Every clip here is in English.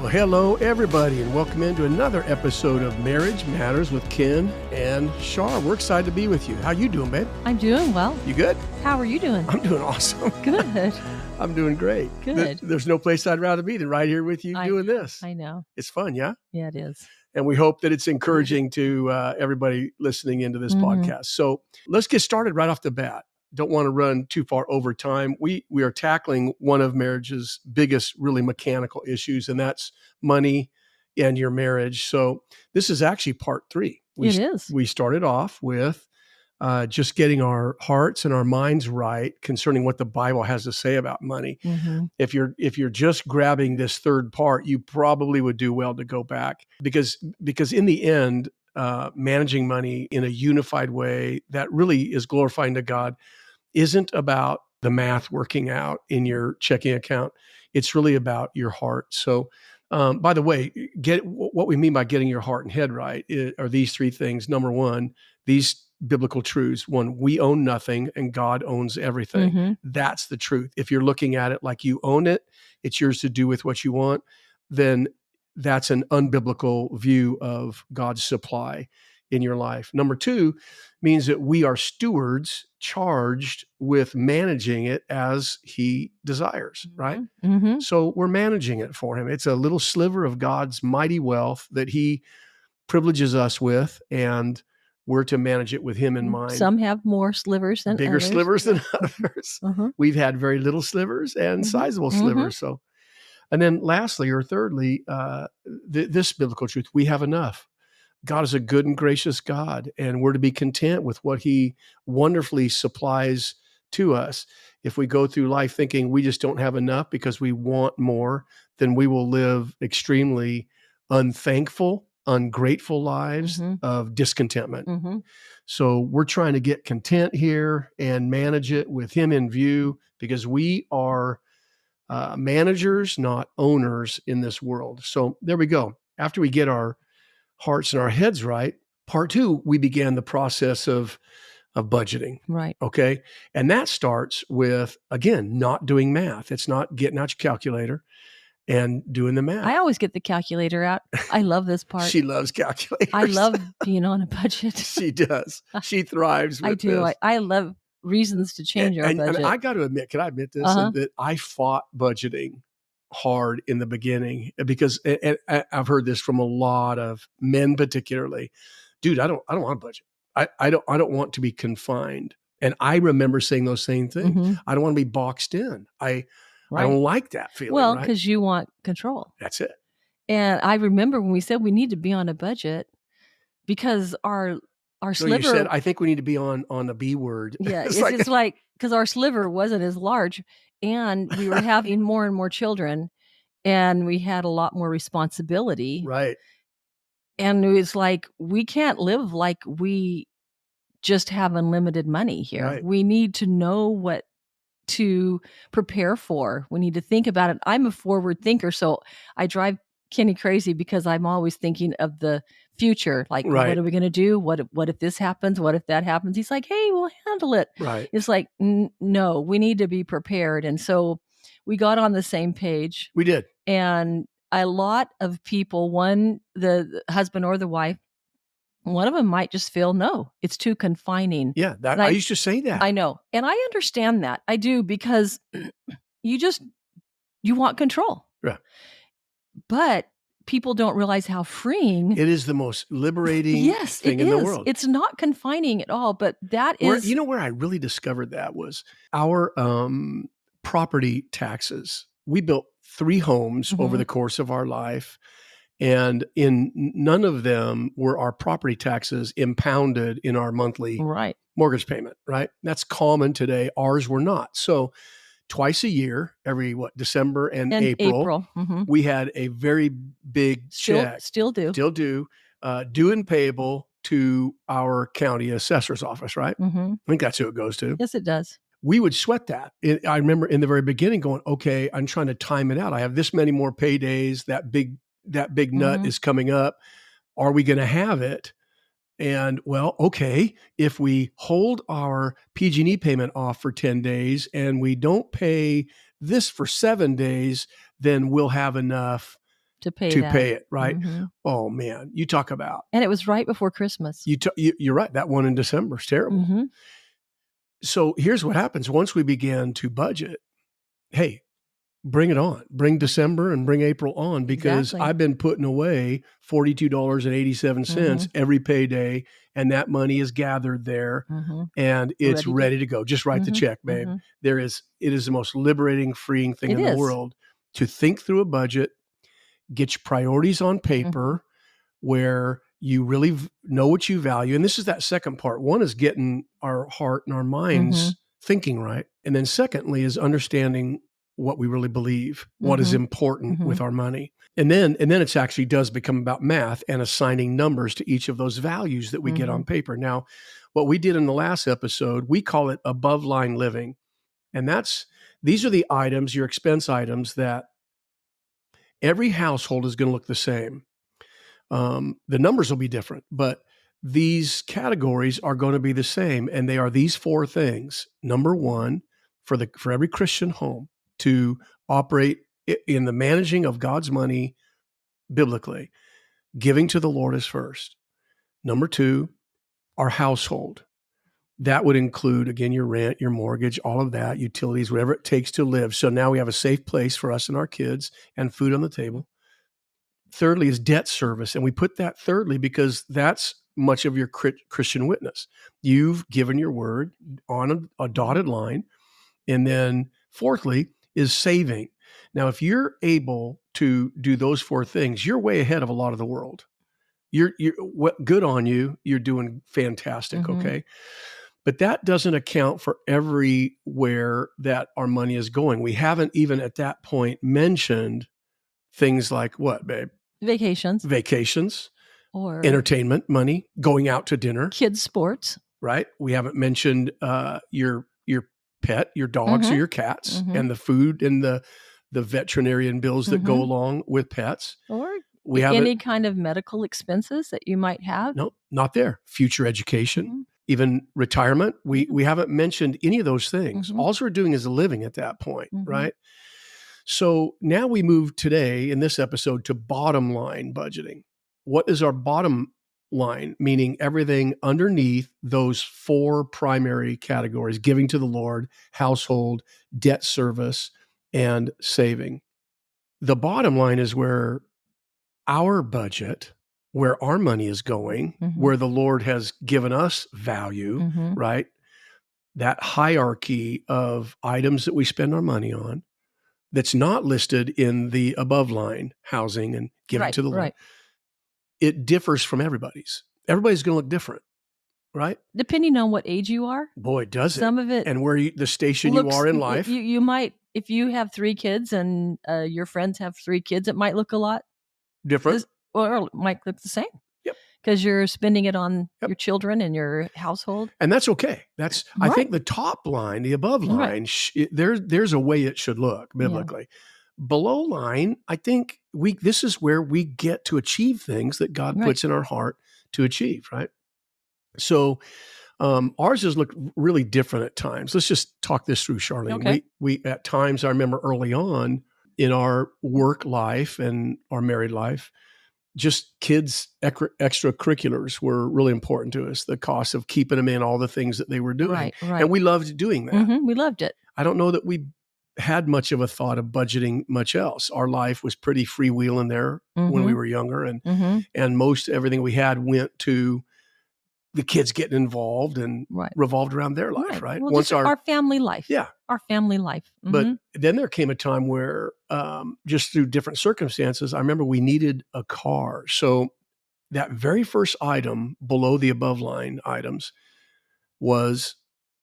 Well, hello, everybody, and welcome into another episode of Marriage Matters with Ken and Shar. We're excited to be with you. How you doing, babe? I'm doing well. You good? How are you doing? I'm doing awesome. Good. I'm doing great. Good. There's no place I'd rather be than right here with you doing this. I know. It's fun, yeah? Yeah, it is. And we hope that it's encouraging to everybody listening into this podcast. So let's get started right off the bat. Don't want to run too far over time. We are tackling one of marriage's biggest, really mechanical issues, and that's money and your marriage. So this is actually part 3. It is. We started off with just getting our hearts and our minds right concerning what the Bible has to say about money. Mm-hmm. If you're just grabbing this third part, you probably would do well to go back because in the end, managing money in a unified way that really is glorifying to God isn't about the math working out in your checking account. It's really about your heart. So, by the way, what we mean by getting your heart and head right are these 3 things. Number 1, these biblical truths. 1, we own nothing and God owns everything. Mm-hmm. That's the truth. If you're looking at it like you own it, it's yours to do with what you want, then that's an unbiblical view of God's supply in your life. Number 2 means that we are stewards charged with managing it as he desires, right? Mm-hmm. So we're managing it for him. It's a little sliver of God's mighty wealth that he privileges us with, and we're to manage it with him in mind. Some have more slivers than Bigger others. slivers than others. Uh-huh. We've had very little slivers and sizable slivers. So, and then lastly, or thirdly, this biblical truth, we have enough. God is a good and gracious God, and we're to be content with what he wonderfully supplies to us. If we go through life thinking we just don't have enough because we want more, then we will live extremely unthankful, ungrateful lives of discontentment. Mm-hmm. So we're trying to get content here and manage it with him in view, because we are managers, not owners in this world. So there we go. After we get our hearts and our heads right, part 2, we began the process of budgeting. Right. Okay. And that starts with, again, not doing math. It's not getting out your calculator and doing the math. I always get the calculator out. I love this part. She loves calculators. I love being on a budget. She does. She thrives with I do. this. I love reasons to change our budget. And I got to admit, can I admit this? That I fought budgeting hard in the beginning because, and I've heard this from a lot of men, particularly. Dude, I don't want a budget. I don't want to be confined. And I remember saying those same things. Mm-hmm. I don't want to be boxed in. I don't like that feeling. Well, because you want control. That's it. And I remember when we said we need to be on a budget because our sliver. You said, I think we need to be on a B word. Yeah, it's like because our sliver wasn't as large, and we were having more and more children, and we had a lot more responsibility. Right. And it was like, we can't live like we just have unlimited money here. Right. We need to know what to prepare for. We need to think about it. I'm a forward thinker, so I drive Kenny crazy because I'm always thinking of the future. Like, right. What are we going to do? What if this happens? What if that happens? He's like, hey, we'll handle it. Right. It's like, no, we need to be prepared. And so we got on the same page. We did. And a lot of people, the husband or the wife, one of them might just feel, no, it's too confining. Yeah, I used to say that. I know. And I understand that. I do, because you want control. Yeah. But people don't realize how freeing. It is the most liberating thing in the world. It's not confining at all, but that is. You know where I really discovered that was our property taxes. We built 3 homes over the course of our life, and in none of them were our property taxes impounded in our monthly mortgage payment, right? That's common today. Ours were not. So twice a year, every December and April. We had a very big check. Still do. Due and payable to our county assessor's office, right? I think that's who it goes to. Yes, it does. We would sweat that. I remember in the very beginning going, okay, I'm trying to time it out. I have this many more paydays. That big nut is coming up. Are we going to have it? And well, okay, if we hold our PG&E payment off for 10 days and we don't pay this for 7 days, then we'll have enough to pay to that. pay it, right? Mhm. Oh man, you talk about And it was right before Christmas. you're right. That one in December is terrible. Mhm. So here's what happens once we began to budget. Hey, bring it on. Bring December and bring April on, because Exactly. I've been putting away $42.87 Mhm. every payday, and that money is gathered there Mhm. and it's Ready to ready to go. Just write the Mhm. check, babe. Mhm. It is the most liberating, freeing thing It in the is. world to think through a budget, get your priorities on Mhm. paper where you really know what you value. And this is that second part. One is getting our heart and our minds Mhm. thinking right. And then secondly is understanding what we really believe, what is Mhm. important with Mhm. our money. And then it's actually does become about math and assigning numbers to each of those values that we get on Mhm. paper. Now, what we did in the last episode, we call it above line living. And these are the items, your expense items, that every household is going to look the same. The numbers will be different, but these categories are going to be the same. And they are these four things. Number one, for every Christian home to operate in the managing of God's money biblically, giving to the Lord is first. Number two, our household. That would include, again, your rent, your mortgage, all of that, utilities, whatever it takes to live. So now we have a safe place for us and our kids and food on the table. Thirdly is debt service. And we put that thirdly because that's much of your Christian witness. You've given your word on a dotted line. And then fourthly is saving. Now, if you're able to do those four things, you're way ahead of a lot of the world. You're what good on you. You're doing fantastic. Mhm. Okay. But that doesn't account for everywhere that our money is going. We haven't even at that point mentioned things like what, babe? Vacations Vacations, or entertainment money, going out to dinner, kids' sports. right? We haven't mentioned your pet, your dogs or Mhm. your cats, Mhm. and the food and the veterinarian bills that go Mhm. along with pets. Or We haven't any kind of medical expenses that you might have. No, not there. Future education, Mhm. even retirement. We Yeah. we haven't mentioned any of those things. Mhm. All we're doing is living at that point, Mhm. right? So now we move today in this episode to bottom line budgeting. What is our bottom line? Meaning everything underneath those four primary categories: giving to the Lord, household, debt service, and saving. The bottom line is where our budget, where our money is going, Mhm. where the Lord has given us value, Mhm. right? That hierarchy of items that we spend our money on that's not listed in the above line, housing and giving Right, to the Lord, right. it differs from everybody's. Everybody's going to look different, right? Depending on what age you are, Boy, does it. some of it And the station you looks are in life, you might, if you have 3 kids and, your friends have 3 kids, it might look a lot different. this, or it might look the same Yep. because 'cause you're spending it on Yep. your children and your household. And that's okay. I Right. think the top line, the above Right. line, there's a way it should look Yeah. biblically. Below line, I think this is where we get to achieve things that God Right. puts in our heart to achieve, right? So ours has looked really different at times. Let's just talk this through, Charlene. Okay. We at times, I remember early on in our work life and our married life, just kids' extracurriculars were really important to us. The cost of keeping them in all the things that they were doing, Right, right. and we loved doing that. Mhm, we loved it. I don't know that we had much of a thought of budgeting much else. Our life was pretty freewheeling there when we Mhm, were younger, mhm. and most everything we had went to the kids getting involved and Right, revolved around their life. right. Right? Well, Once just our family life. yeah, Our family life. but Mhm. then there came a time where just through different circumstances, I remember we needed a car. So that very first item below the above line items was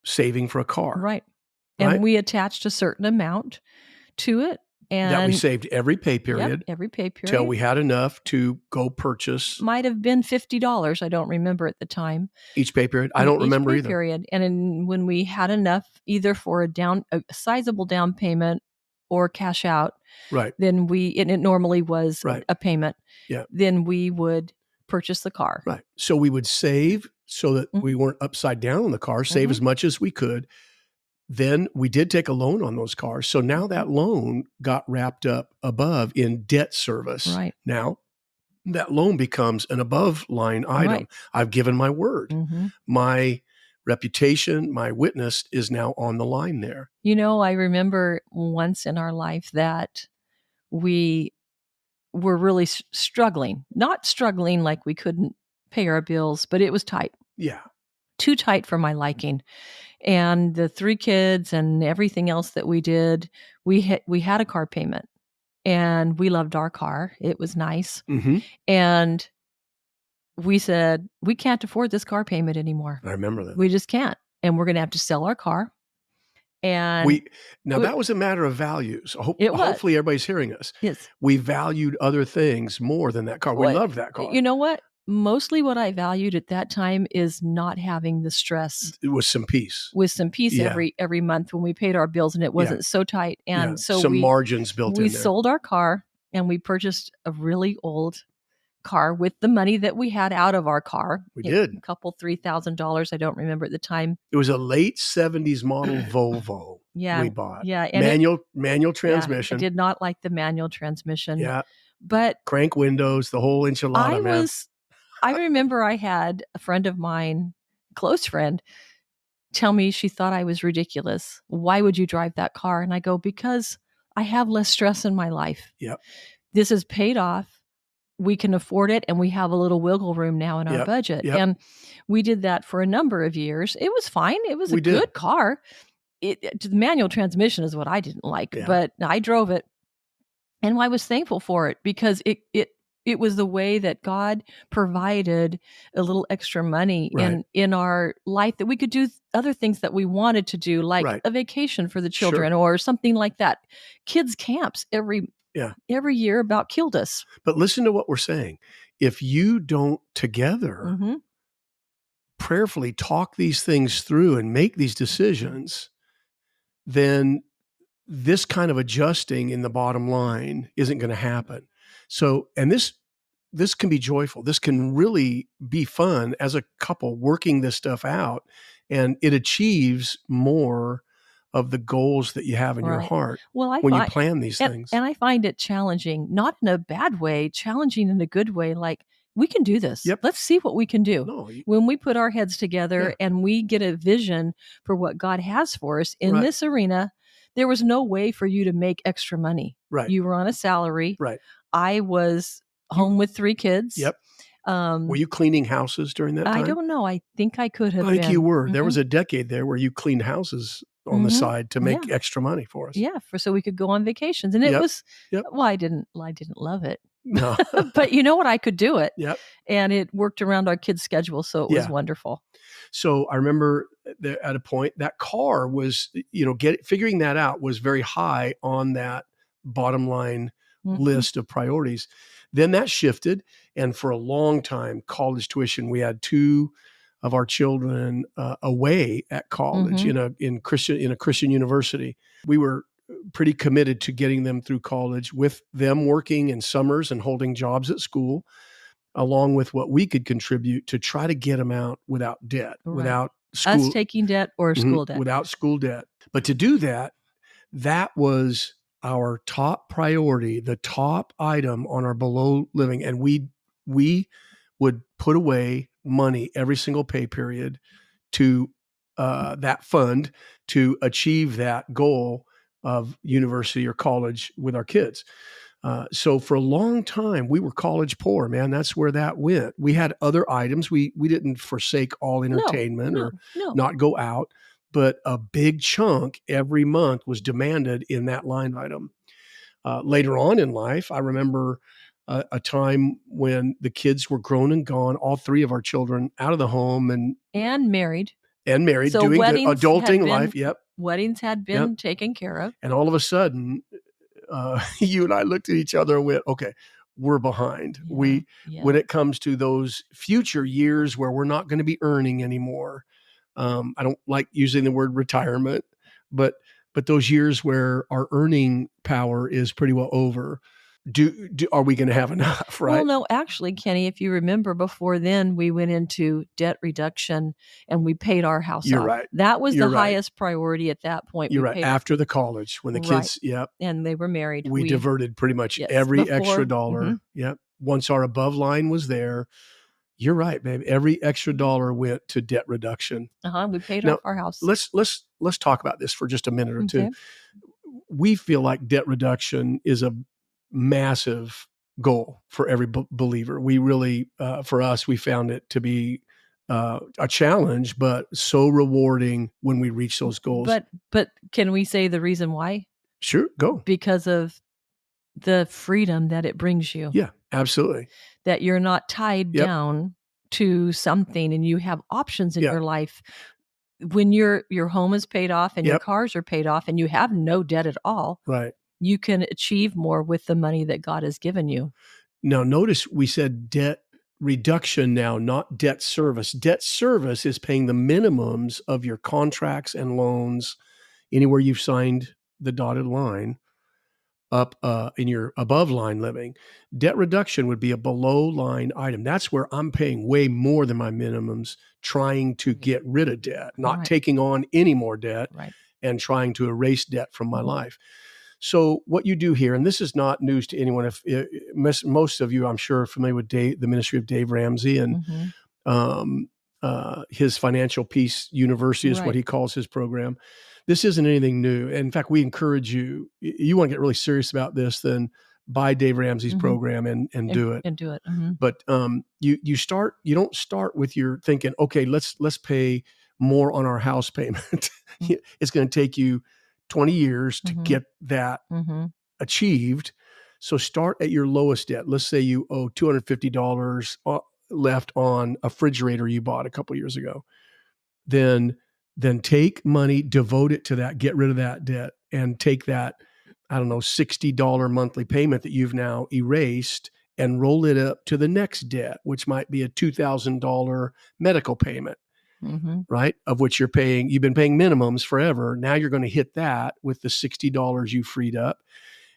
saving for a car, Right. right? And we attached a certain amount to it, That we and saved every pay yep, period every pay till period. we had enough to go purchase Might have been $50, I don't remember at the time. each pay period. I don't Each remember pay either. period, and then when we had enough either for a sizable down payment or cash out, Right, then and it normally was right. a payment, Yeah, then we would purchase the car. right. So we would save so that we Mhm, weren't upside down on the car, save mhm. as much as we could. Then we did take a loan on those cars. So now that loan got wrapped up above in debt service. Right. Now that loan becomes an above line item. Right. I've given my word. Mhm. My reputation, my witness is now on the line there. I remember once in our life that we were really struggling. Not struggling like we couldn't pay our bills, but it was tight. Yeah. Too tight for my liking. And the 3 kids and everything else that we did, we had a car payment, and we loved our car. It was nice. Mm-hmm. And we said, we can't afford this car payment anymore. I remember that. We just can't. And we're going to have to sell our car. And that was a matter of values. It was. Hopefully everybody's hearing us. Yes. We valued other things more than that car. We loved that car. You know what? Mostly what I valued at that time is not having the stress. It was some peace. With some peace Yeah. every month when we paid our bills, and it wasn't so tight. And so some margins built in we there. sold our car, and we purchased a really old car with the money that we had out of our car. We did. A couple $3,000. I don't remember at the time. It was a late 70s model Volvo. Yeah. We bought. Yeah. And manual transmission. I did not like the manual transmission. Yeah. But crank windows, the whole enchilada, I remember I had a friend of mine, close friend, tell me she thought I was ridiculous. Why would you drive that car? And I go, because I have less stress in my life. Yep. This is paid off. We can afford it, and we have a little wiggle room now in our budget. Yep. And we did that for a number of years. It was fine. It was good car. The manual transmission is what I didn't like, but I drove it. And I was thankful for it, because it was the way that God provided a little extra money in our life, that we could do other things that we wanted to do, like a vacation for the children or something like that. Kids camps every year about killed us. But listen to what we're saying. If you don't together prayerfully talk these things through and make these decisions, then this kind of adjusting in the bottom line isn't going to happen. So, and this can be joyful. This can really be fun as a couple working this stuff out, and it achieves more of the goals that you have in your heart when you plan these things. And I find it challenging, not in a bad way, challenging in a good way. Like, we can do this. Yep. Let's see what we can do. When we put our heads together and we get a vision for what God has for us in this arena, there was no way for you to make extra money. Right. You were on a salary. Right. I was home with 3 kids. Yep. Were you cleaning houses during that time? I don't know. I think I could have been. I think you were. There was a decade there where you cleaned houses on the side to make extra money for us. Yeah, so we could go on vacations. And it was, well, I didn't love it. No. But you know what? I could do it. Yep. And it worked around our kids' schedule, so it was wonderful. So I remember at a point that car was, figuring that out was very high on that bottom line list of priorities. Then that shifted, and for a long time, college tuition, we had 2 of our children away at college in a Christian university. We were pretty committed to getting them through college, with them working in summers and holding jobs at school, along with what we could contribute to try to get them out without debt, without school. Us taking debt or school debt. Without school debt. But to do that, that was our top priority, the top item on our below living. And we would put away money every single pay period to that fund to achieve that goal of university or college with our kids. So for a long time, we were college poor, man. That's where that went. We had other items. We didn't forsake all entertainment or not go out, but a big chunk every month was demanded in that line item. Later on in life, I remember a time when the kids were grown and gone, all 3 of our children out of the home and married, so doing good, adulting life. Yep. Weddings had been taken care of. And all of a sudden, you and I looked at each other and went, okay, we're behind. When it comes to those future years where we're not going to be earning anymore. I don't like using the word retirement, but those years where our earning power is pretty well over, are we going to have enough, right? Well, no, actually, Kenny, if you remember before then, we went into debt reduction and we paid our house You're off. right. That was You're the right. highest priority at that point. You're We right. paid After the college, when the kids, yep. And they were married. We diverted pretty much Yes, every extra before. dollar. Yep. Once our above line was there, you're right, babe. Every extra dollar went to debt reduction. We paid Now, off our house. let's talk about this for just a minute or two. Okay. We feel like debt reduction is a massive goal for every believer. We really, for us, we found it to be a challenge, but so rewarding when we reach those goals. But can we say the reason why? Sure, go. Because of the freedom that it brings you. Yeah, absolutely. That you're not tied down to something and you have options in your life. When your home is paid off and your cars are paid off and you have no debt at all, right, you can achieve more with the money that God has given you. Now, notice we said debt reduction now, not debt service. Debt service is paying the minimums of your contracts and loans anywhere you've signed the dotted line up in your above line living. Debt reduction would be a below line item. That's where I'm paying way more than my minimums, trying to get rid of debt, not taking on any more debt, and trying to erase debt from my life. So what you do here, and this is not news to anyone, if most of you, I'm sure, are familiar with the ministry of Dave Ramsey and his Financial Peace University is what he calls his program. This isn't anything new. And in fact, we encourage you, you want to get really serious about this, then buy Dave Ramsey's program and do it. And do it. But you don't start with your thinking, okay, let's pay more on our house payment. It's going to take you 20 years to get that achieved. So start at your lowest debt. Let's say you owe $250 left on a refrigerator you bought a couple years ago. Then take money, devote it to that, get rid of that debt, and take that, I don't know, $60 monthly payment that you've now erased and roll it up to the next debt, which might be a $2,000 medical payment, right? Of which you've been paying minimums forever. Now you're going to hit that with the $60 you freed up.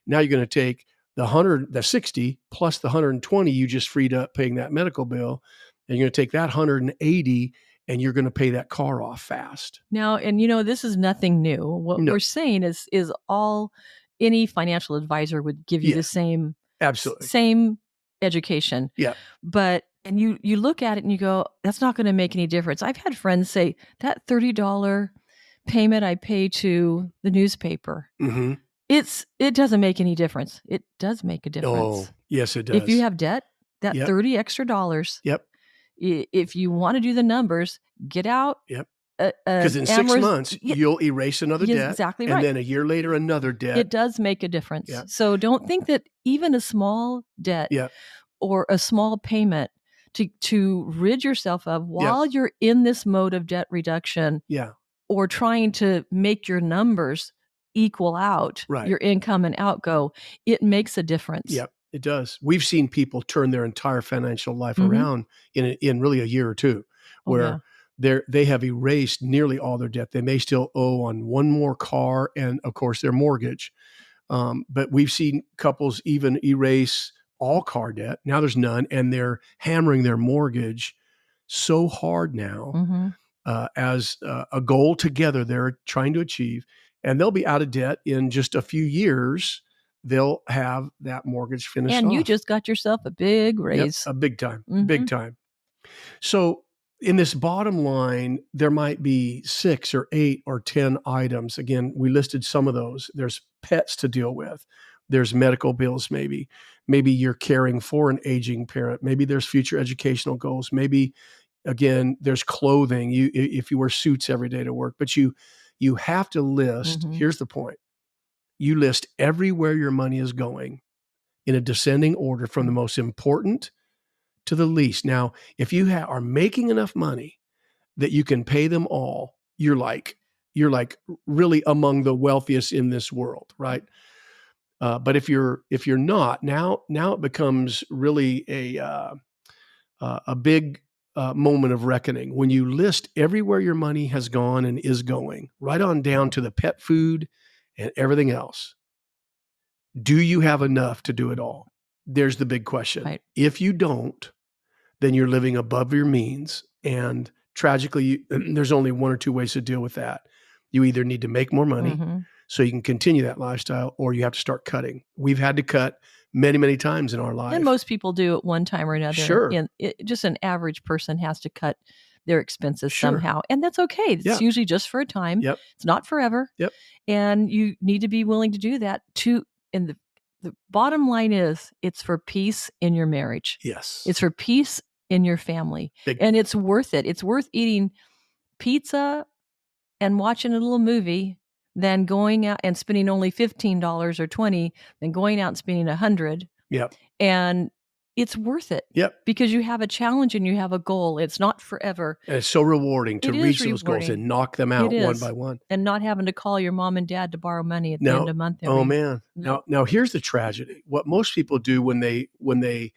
Now you're going to take the 60 plus the 120 you just freed up paying that medical bill, and you're going to take that 180 and you're going to pay that car off fast. Now, and this is nothing new. What we're saying is all any financial advisor would give you the same, absolutely same education. Yeah. But, and you look at it and you go, that's not going to make any difference. I've had friends say that $30 payment I pay to the newspaper, it doesn't make any difference. It does make a difference. Oh, yes, it does. If you have debt, that $30 extra dollars. If you want to do the numbers, get out. Because in 6 months, you'll erase another debt. Exactly right. And then a year later, another debt. It does make a difference. So don't think that even a small debt or a small payment to rid yourself of while you're in this mode of debt reduction or trying to make your numbers equal out your income and outgo, it makes a difference. Yep. It does. We've seen people turn their entire financial life around in really a year or two, where they have erased nearly all their debt. They may still owe on one more car and, of course, their mortgage. But we've seen couples even erase all car debt. Now there's none, and they're hammering their mortgage so hard now as a goal together they're trying to achieve, and they'll be out of debt in just a few years. They'll have that mortgage finished and off. You just got yourself a big raise. A big time, big time. So in this bottom line, there might be 6 or 8 or 10 items. Again, we listed some of those. There's pets to deal with. There's medical bills, maybe you're caring for an aging parent. Maybe there's future educational goals. Maybe, again, there's clothing. If you wear suits every day to work, but you have to list, here's the point. You list everywhere your money is going in a descending order from the most important to the least. Now, if you are making enough money that you can pay them all, you're like really among the wealthiest in this world, right? But if you're not, now it becomes really a big moment of reckoning when you list everywhere your money has gone and is going, right on down to the pet food and everything else. Do you have enough to do it all? There's the big question. Right. If you don't, then you're living above your means. And tragically, there's only one or two ways to deal with that. You either need to make more money so you can continue that lifestyle, or you have to start cutting. We've had to cut many, many times in our life. And most people do at one time or another. Sure. Just an average person has to cut their expenses somehow. And that's okay. It's usually just for a time. Yep. It's not forever. Yep. And you need to be willing to do that too. And the bottom line is, it's for peace in your marriage. Yes. It's for peace in your family. And it's worth it. It's worth eating pizza and watching a little movie than going out and spending only $15 or $20, than going out and spending $100. Yep. And it's worth it. Yep. Because you have a challenge and you have a goal. It's not forever. And it's so rewarding to reach those goals and knock them out one by one. And not having to call your mom and dad to borrow money at the end of the month. Oh man. Now here's the tragedy. What most people do when they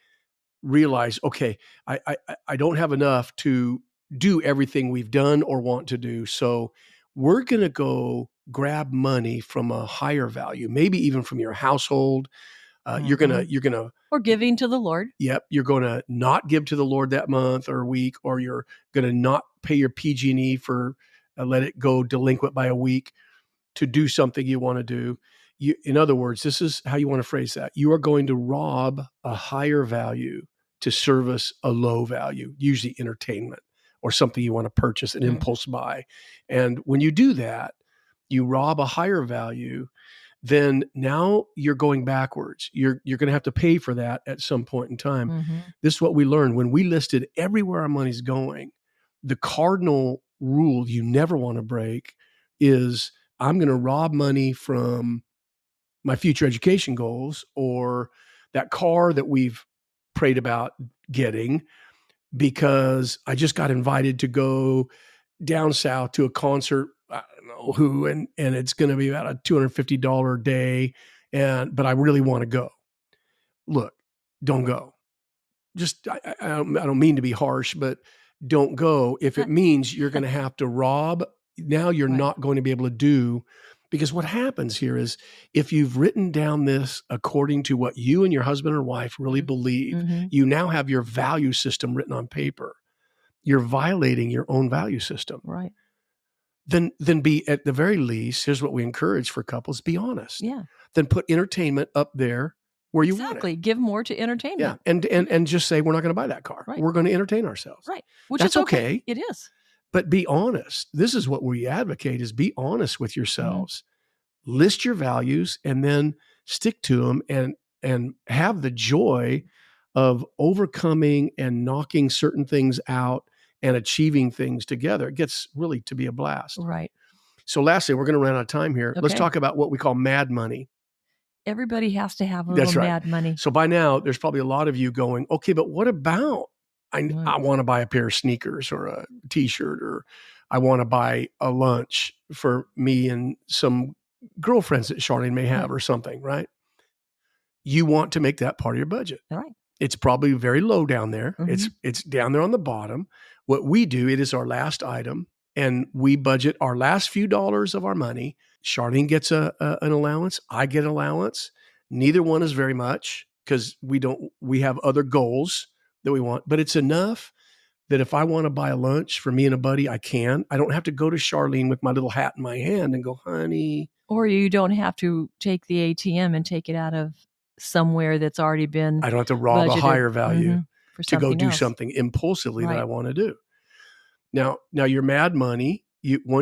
realize, okay, I don't have enough to do everything we've done or want to do. So we're going to go grab money from a higher value, maybe even from your household. You're gonna, or giving to the Lord. Yep. You're going to not give to the Lord that month or week, or you're going to not pay your PG&E for, let it go delinquent by a week to do something you want to do. In other words, this is how you want to phrase that. You are going to rob a higher value to service a low value, usually entertainment or something you want to purchase, an impulse buy. And when you do that, you rob a higher value, then now you're going backwards. You're going to have to pay for that at some point in time. This is what we learned when we listed everywhere our money's going. The cardinal rule you never want to break is, I'm going to rob money from my future education goals or that car that we've prayed about getting because I just got invited to go down south to a concert. I don't know who, and it's going to be about a $250 a day. But I really want to go. Look, don't go. Just, I don't mean to be harsh, but don't go if it means you're going to have to rob. Now you're not going to be able to do, because what happens here is, if you've written down this according to what you and your husband or wife really believe, you now have your value system written on paper. You're violating your own value system. Right. Then be, at the very least, here's what we encourage for couples: be honest. Yeah. Then put entertainment up there where you want it. Exactly. Give more to entertainment. Yeah. And just say, we're not going to buy that car. Right. We're going to entertain ourselves. Right. Which That's is okay. It is. But be honest. This is what we advocate: is be honest with yourselves. List your values and then stick to them, and have the joy of overcoming and knocking certain things out and achieving things together. It gets really to be a blast. Right. So lastly, we're going to run out of time here. Let's talk about what we call mad money. Everybody has to have a little mad money. So by now, there's probably a lot of you going, okay, but what about, I want to buy a pair of sneakers or a t-shirt, or I want to buy a lunch for me and some girlfriends that Charlene may have or something, right? You want to make that part of your budget. Right. It's probably very low down there. It's down there on the bottom. What we do, it is our last item, and we budget our last few dollars of our money. Charlene gets an allowance. I get an allowance. Neither one is very much, because we have other goals that we want, but it's enough that if I want to buy a lunch for me and a buddy, I can. I don't have to go to Charlene with my little hat in my hand and go, honey. Or you don't have to take the ATM and take it out of somewhere that's already been I don't have to rob a higher value to go do else. Something impulsively that I want to do. Now your mad money, here's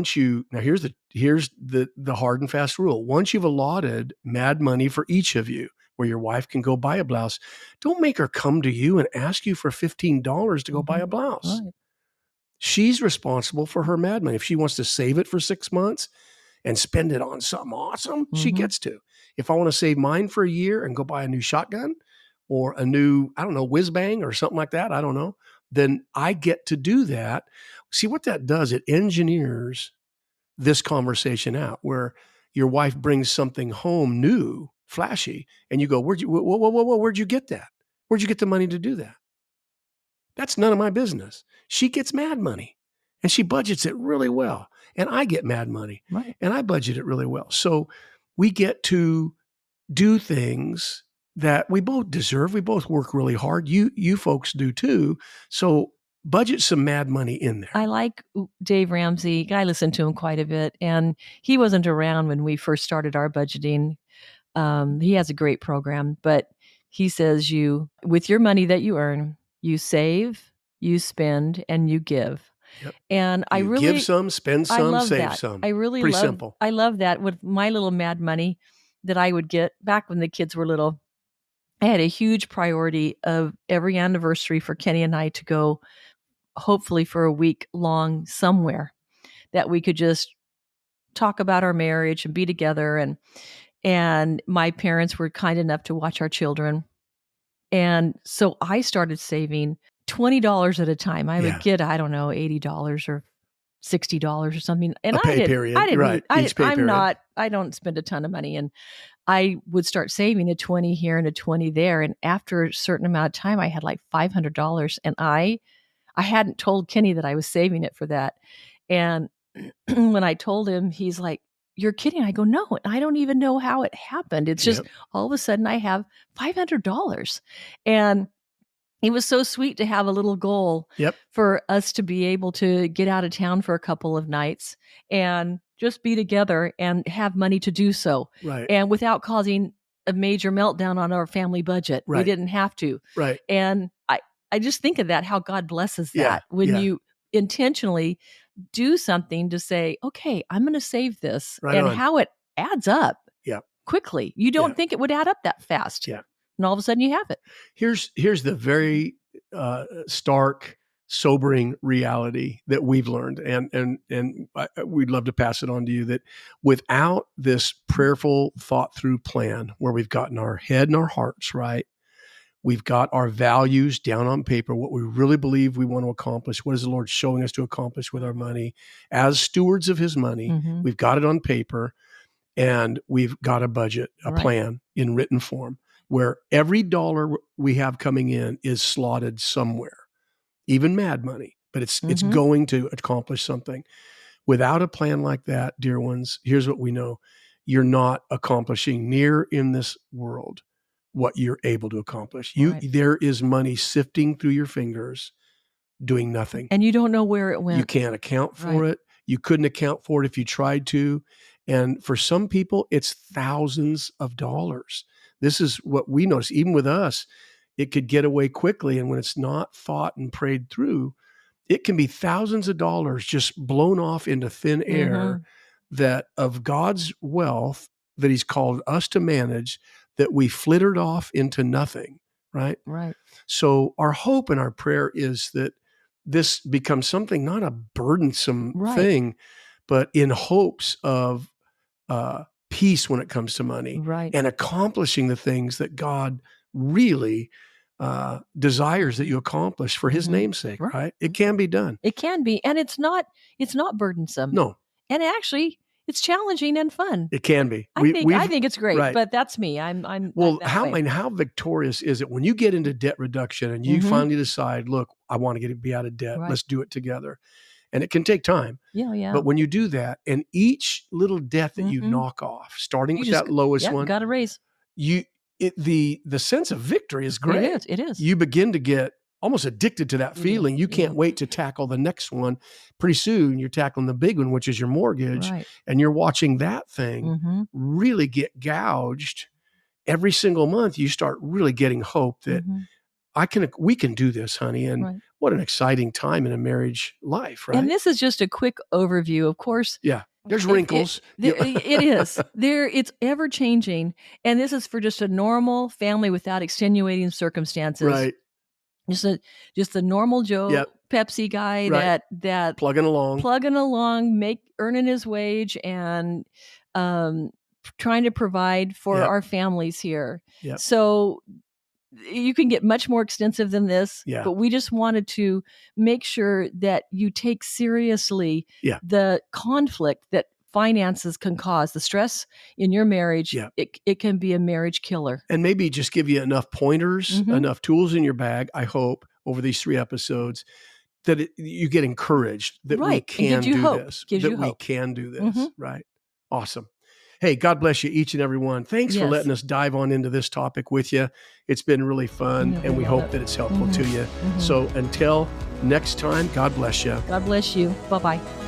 the hard and fast rule. Once you've allotted mad money for each of you, where your wife can go buy a blouse, don't make her come to you and ask you for $15 to go buy a blouse. Right. She's responsible for her mad money. If she wants to save it for 6 months and spend it on something awesome, she gets to. If I want to save mine for a year and go buy a new shotgun or a new, I don't know, whiz bang or something like that, I don't know, then I get to do that. See what that does? It engineers this conversation out where your wife brings something home new, flashy, and you go, where'd you get that? Where'd you get the money to do that? That's none of my business. She gets mad money and she budgets it really well. And I get mad money and I budget it really well. So we get to do things that we both deserve. We both work really hard. You folks do too. So budget some mad money in there. I like Dave Ramsey. I listen to him quite a bit, and he wasn't around when we first started our budgeting. He has a great program, but he says with your money that you earn, you save, you spend, and you give. Yep. And I really give some, spend some, save that. some. I really Pretty simple. I love that with my little mad money that I would get back when the kids were little. I had a huge priority of every anniversary for Kenny and I to go, hopefully for a week long somewhere that we could just talk about our marriage and be together. And my parents were kind enough to watch our children. And so I started saving $20 at a time. I would get, I don't know, $80 or $60 or something. And a pay period. I didn't, right. Each pay period. I don't spend a ton of money. And I would start saving a 20 here and a 20 there. And after a certain amount of time, I had like $500. And I hadn't told Kenny that I was saving it for that. And when I told him, he's like, "You're kidding." I go, "No, I don't even know how it happened. It's just all of a sudden I have $500. And it was so sweet to have a little goal for us to be able to get out of town for a couple of nights and just be together and have money to do so. Right. And without causing a major meltdown on our family budget. Right. We didn't have to. Right. And I just think of that, how God blesses that when you intentionally do something to say, okay, I'm going to save this, and how it adds up quickly. You don't think it would add up that fast. Yeah. And all of a sudden you have it. Here's the very stark, sobering reality that we've learned. And we'd love to pass it on to you, that without this prayerful, thought through plan where we've gotten our head and our hearts right, we've got our values down on paper, what we really believe we want to accomplish. What is the Lord showing us to accomplish with our money as stewards of his money? Mm-hmm. We've got it on paper, and we've got a budget, a plan in written form, where every dollar we have coming in is slotted somewhere, even mad money, but it's going to accomplish something. Without a plan like that, dear ones, here's what we know. You're not accomplishing near in this world what you're able to accomplish. There is money sifting through your fingers, doing nothing. And you don't know where it went. You can't account for it. You couldn't account for it if you tried to. And for some people, it's thousands of dollars. This is what we notice. Even with us, it could get away quickly. And when it's not thought and prayed through, it can be thousands of dollars just blown off into thin air that of God's wealth that he's called us to manage, that we flittered off into nothing, right? Right. So our hope and our prayer is that this becomes something, not a burdensome thing, but in hopes of peace when it comes to money, and accomplishing the things that God really desires that you accomplish for his name's sake, right? It can be done. It can be. And it's not burdensome. No. And actually, it's challenging and fun. It can be. I think it's great, but that's me. I'm how victorious is it when you get into debt reduction and you finally decide, look, I want to be out of debt. Let's do it together. And it can take time. Yeah. But when you do that, and each little debt that you knock off, starting with that lowest one, got a raise. The sense of victory is great. It is. You begin to get almost addicted to that feeling. You can't wait to tackle the next one. Pretty soon you're tackling the big one, which is your mortgage, and you're watching that thing really get gouged. Every single month you start really getting hope that we can do this, honey. And what an exciting time in a marriage life, right? And this is just a quick overview, of course. Yeah. There's wrinkles. It is. It's ever changing. And this is for just a normal family without extenuating circumstances. Right. Just a normal Joe Pepsi guy that plugging along, earning his wage and trying to provide for our families here. Yep. So you can get much more extensive than this, but we just wanted to make sure that you take seriously the conflict that finances can cause, the stress in your marriage. It can be a marriage killer. And maybe just give you enough pointers, enough tools in your bag, I hope, over these 3 episodes, that you get encouraged that we can do this. We can do this, right? Awesome. Hey, God bless you, each and every one. Thanks for letting us dive on into this topic with you. It's been really fun, and we hope that it's helpful to you. So until next time, God bless you. God bless you. Bye-bye.